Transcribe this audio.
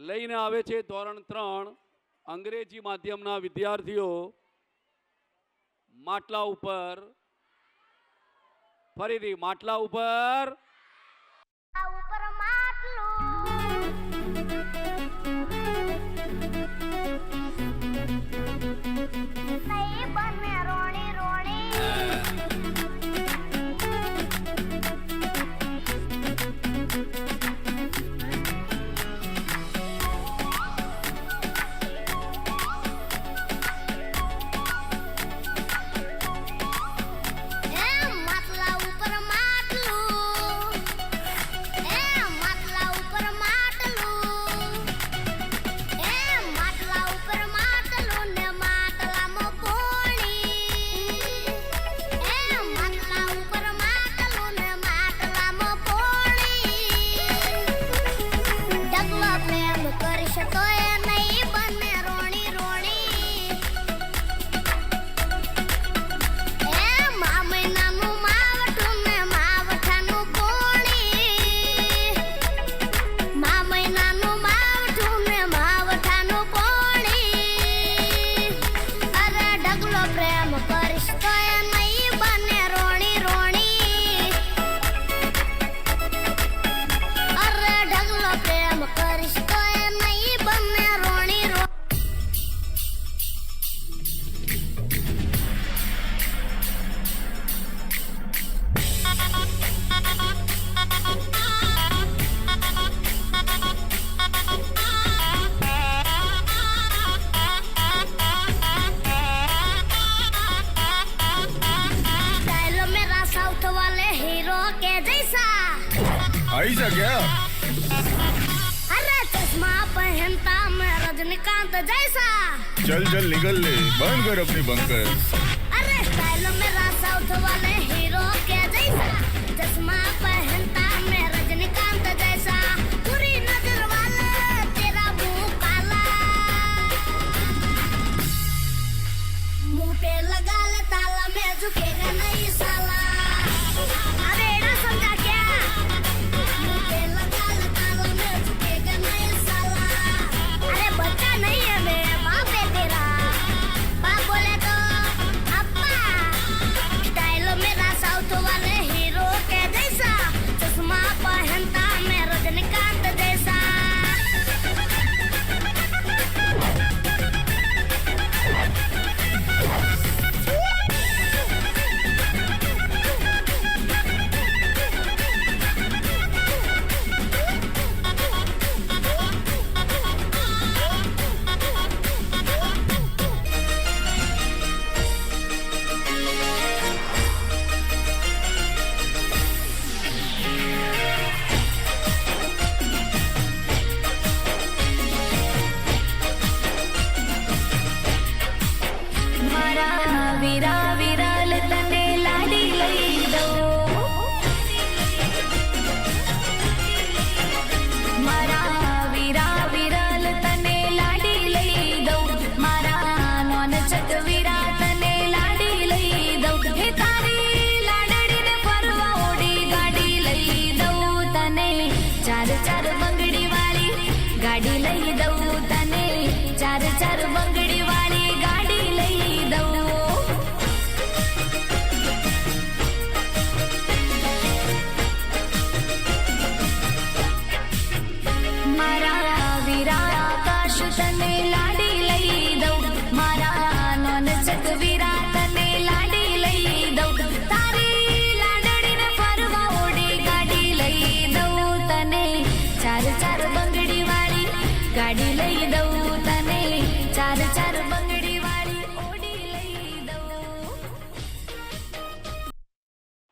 લઈને આવે છે ધોરણ 3 અંગ્રેજી માધ્યમના વિદ્યાર્થીઓ માટલા ઉપર ફરીથી માટલા ઉપર ऐसा क्या? अरे चश्मा पहनता मैं रजनीकांत जैसा। चल चल निकल ले, बंद कर अपनी बंकर। अरे स्टाइल मेरा साउथ वाले हीरो के जैसा, चश्मा पहनता मैं रजनीकांत जैसा। पूरी नजर वाला तेरा मुंह काला, मुंह पे लगा ले ताला, मैं झुकेगा नहीं साला। अरे ना समझा क्या? चार चार बंगड़ी वाली गाड़ी लई दो।